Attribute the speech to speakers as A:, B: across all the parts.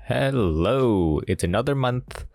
A: Hello, it's another month.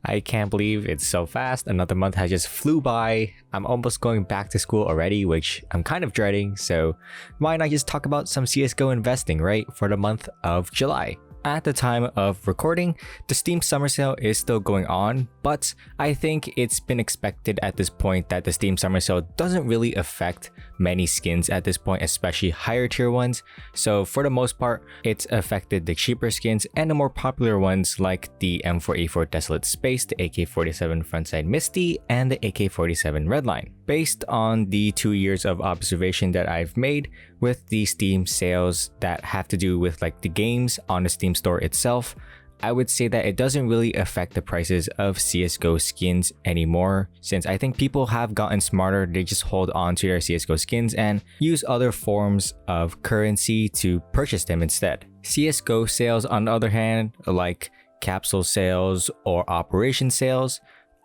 A: I can't believe it's so fast. Another month has just flew by. I'm almost going back to school already, which I'm kind of dreading. So why not just talk about some CSGO investing, right? For the month of July. At the time of recording, the Steam summer sale is still going on, but I think it's been expected at this point that the Steam summer sale doesn't really affect many skins at this point, especially higher tier ones. So for the most part, it's affected the cheaper skins and the more popular ones like the M4A4 Desolate Space, the AK-47 Frontside Misty, and the AK-47 Redline. Based on the 2 years of observation that I've made with the Steam sales that have to do with like the games on the Steam store itself, I would say that it doesn't really affect the prices of CSGO skins anymore, since I think people have gotten smarter. They just hold on to their CSGO skins and use other forms of currency to purchase them instead. CSGO sales, on the other hand, like capsule sales or operation sales,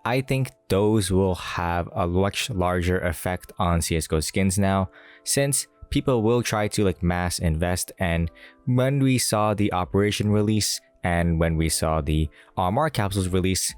A: I think those will have a much larger effect on CSGO skins now, since people will try to like mass invest. And when we saw the operation release and when we saw the RMR capsules release,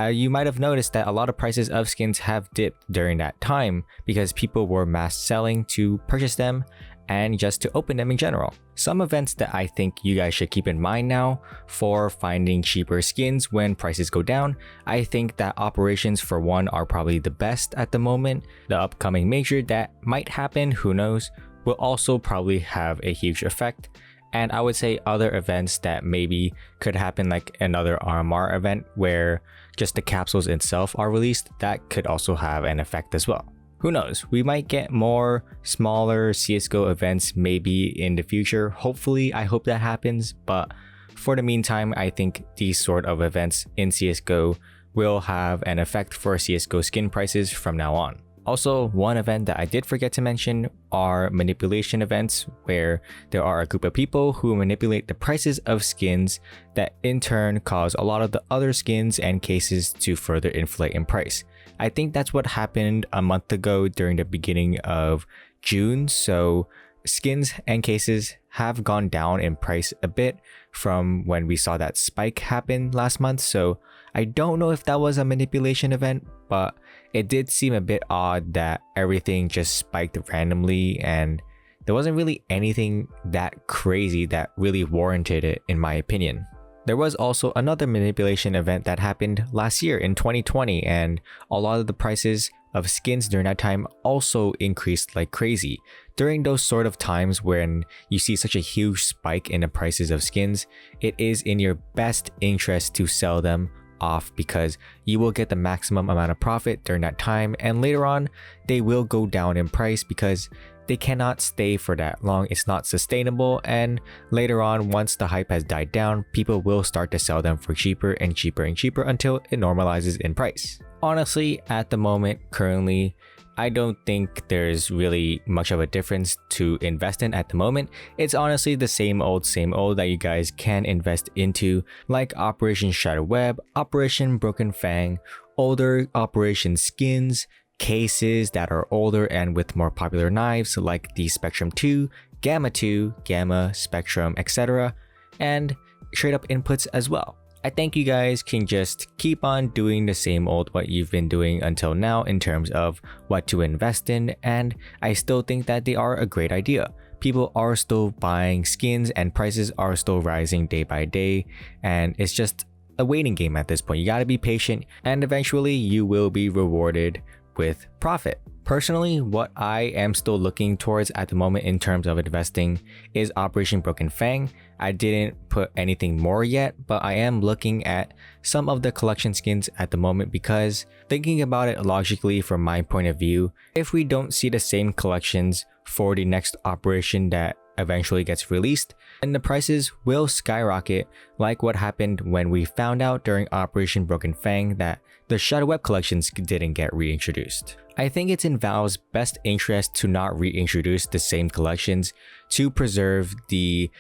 A: you might have noticed that a lot of prices of skins have dipped during that time because people were mass selling to purchase them and just to open them in general. Some events that I think you guys should keep in mind now for finding cheaper skins when prices go down, I think that operations for one are probably the best at the moment. The upcoming major that might happen, who knows, will also probably have a huge effect. And I would say other events that maybe could happen, like another RMR event where just the capsules itself are released, that could also have an effect as well. Who knows, we might get more smaller CSGO events maybe in the future. Hopefully, I hope that happens. But for the meantime, I think these sort of events in CSGO will have an effect for CSGO skin prices from now on. Also, one event that I did forget to mention are manipulation events, where there are a group of people who manipulate the prices of skins that in turn cause a lot of the other skins and cases to further inflate in price. I think that's what happened a month ago during the beginning of June. So skins and cases have gone down in price a bit from when we saw that spike happen last month. So I don't know if that was a manipulation event, but it did seem a bit odd that everything just spiked randomly and there wasn't really anything that crazy that really warranted it, in my opinion. There was also another manipulation event that happened last year in 2020, and a lot of the prices of skins during that time also increased like crazy. During those sort of times when you see such a huge spike in the prices of skins, it is in your best interest to sell them off because you will get the maximum amount of profit during that time, and later on they will go down in price because they cannot stay for that long. It's not sustainable, and later on, once the hype has died down, people will start to sell them for cheaper and cheaper and cheaper until it normalizes in price. Honestly, at the moment, currently, I don't think there's really much of a difference to invest in at the moment. It's honestly the same old that you guys can invest into, like Operation Shadow Web, Operation Broken Fang, older Operation skins, cases that are older and with more popular knives like the Spectrum 2, Gamma, Spectrum, etc. and straight up inputs as well. I think you guys can just keep on doing the same old what you've been doing until now in terms of what to invest in, and I still think that they are a great idea. People are still buying skins and prices are still rising day by day, and it's just a waiting game at this point. You gotta be patient and eventually you will be rewarded with profit. Personally, what I am still looking towards at the moment in terms of investing is Operation Broken Fang. I didn't put anything more yet, but I am looking at some of the collection skins at the moment because thinking about it logically from my point of view, if we don't see the same collections for the next operation that eventually gets released, and the prices will skyrocket like what happened when we found out during Operation Broken Fang that the Shadow Web collections didn't get reintroduced. I think it's in Valve's best interest to not reintroduce the same collections to preserve the,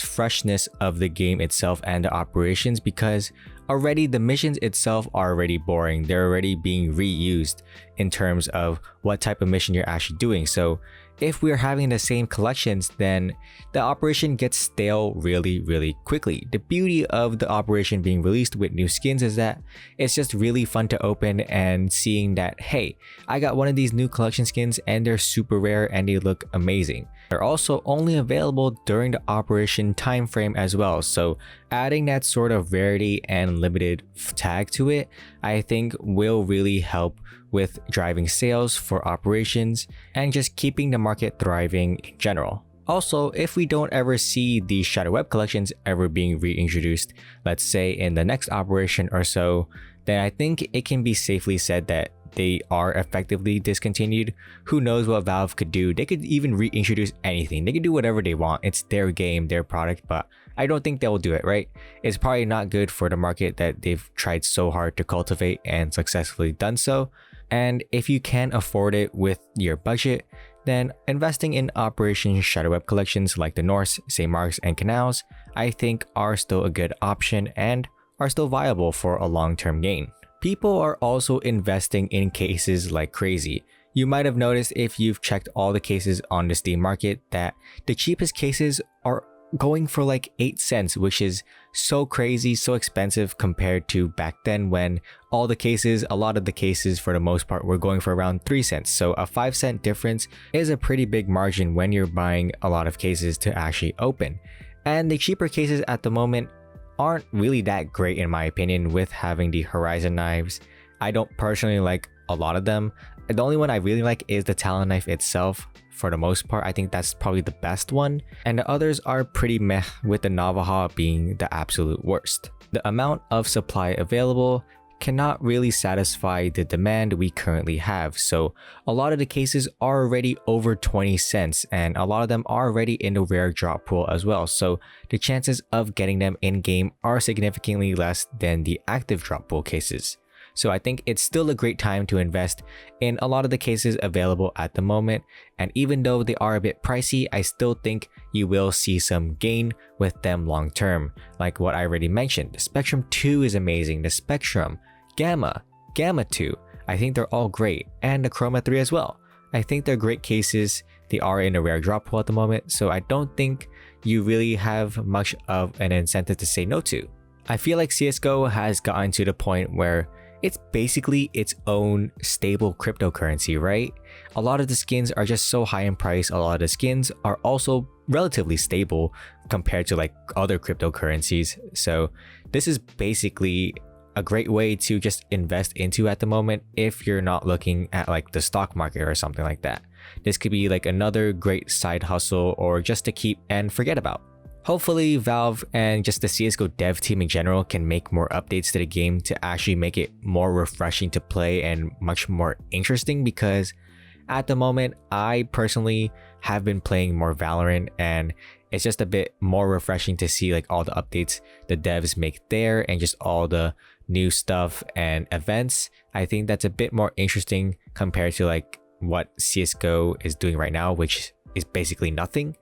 A: freshness of the game itself and the operations, because already the missions itself are already boring. They're already being reused in terms of what type of mission you're actually doing. So if we're having the same collections, then the operation gets stale really quickly. The beauty of the operation being released with new skins is that it's just really fun to open and seeing that, hey, I got one of these new collection skins and they're super rare and they look amazing. They're also only available during the operation time frame as well, so adding that sort of rarity and limited tag to it, I think will really help with driving sales for operations and just keeping the market thriving in general. Also, if we don't ever see these Shadow Web collections ever being reintroduced, let's say in the next operation or so, then I think it can be safely said that they are effectively discontinued. Who knows what Valve could do? They could even reintroduce anything. They could do whatever they want. It's their game, their product, but I don't think they'll do it, right? It's probably not good for the market that they've tried so hard to cultivate and successfully done so. And if you can't afford it with your budget, then investing in Operation Shadow Web collections like the Norse, St. Mark's, and Canals, I think are still a good option and are still viable for a long-term gain. People are also investing in cases like crazy. You might have noticed if you've checked all the cases on the Steam market that the cheapest cases are going for like 8 cents, which is so crazy, so expensive compared to back then when all the cases, a lot of the cases for the most part were going for around 3 cents. So a 5-cent difference is a pretty big margin when you're buying a lot of cases to actually open. And the cheaper cases at the moment aren't really that great in my opinion with having the Horizon knives. I don't personally like a lot of them. The only one I really like is the Talon knife itself. For the most part, I think that's probably the best one, and the others are pretty meh, with the Navaja being the absolute worst. The amount of supply available cannot really satisfy the demand we currently have, so a lot of the cases are already over 20 cents and a lot of them are already in the rare drop pool as well, so the chances of getting them in game are significantly less than the active drop pool cases. So I think it's still a great time to invest in a lot of the cases available at the moment, and even though they are a bit pricey, I still think you will see some gain with them long term. Like what I already mentioned, the Spectrum 2 is amazing, the Spectrum, Gamma 2, I think they're all great, and the Chroma 3 as well. I think they're great cases. They are in a rare drop pool at the moment, so I don't think you really have much of an incentive to say no to. I feel like CSGO has gotten to the point where it's basically its own stable cryptocurrency, right? A lot of the skins are just so high in price. A lot of the skins are also relatively stable compared to like other cryptocurrencies. So this is basically a great way to just invest into at the moment if you're not looking at like the stock market or something like that. This could be like another great side hustle or just to keep and forget about. Hopefully Valve and just the CSGO dev team in general can make more updates to the game to actually make it more refreshing to play and much more interesting, because at the moment I personally have been playing more Valorant and it's just a bit more refreshing to see like all the updates the devs make there and just all the new stuff and events. I think that's a bit more interesting compared to like what CSGO is doing right now, which is basically nothing.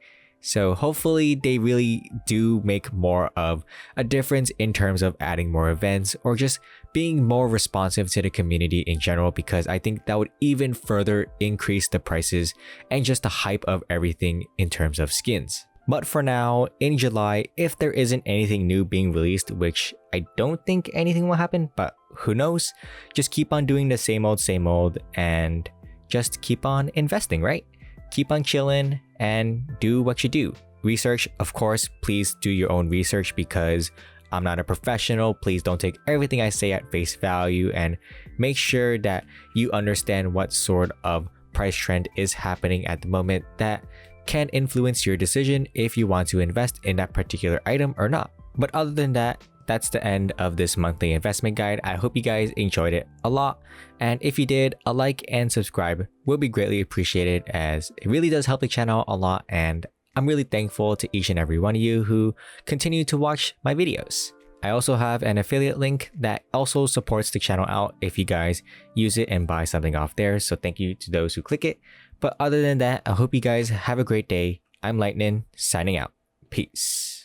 A: So hopefully they really do make more of a difference in terms of adding more events or just being more responsive to the community in general, because I think that would even further increase the prices and just the hype of everything in terms of skins. But for now, in July, if there isn't anything new being released, which I don't think anything will happen, but who knows, just keep on doing the same old and just keep on investing, right? Keep on chilling and do what you do. Research, of course, please do your own research because I'm not a professional. Please don't take everything I say at face value and make sure that you understand what sort of price trend is happening at the moment that can influence your decision if you want to invest in that particular item or not. But other than that, that's the end of this monthly investment guide. I hope you guys enjoyed it a lot. And if you did, a like and subscribe will be greatly appreciated, as it really does help the channel a lot. And I'm really thankful to each and every one of you who continue to watch my videos. I also have an affiliate link that also supports the channel out if you guys use it and buy something off there. So thank you to those who click it. But other than that, I hope you guys have a great day. I'm Lightning, signing out. Peace.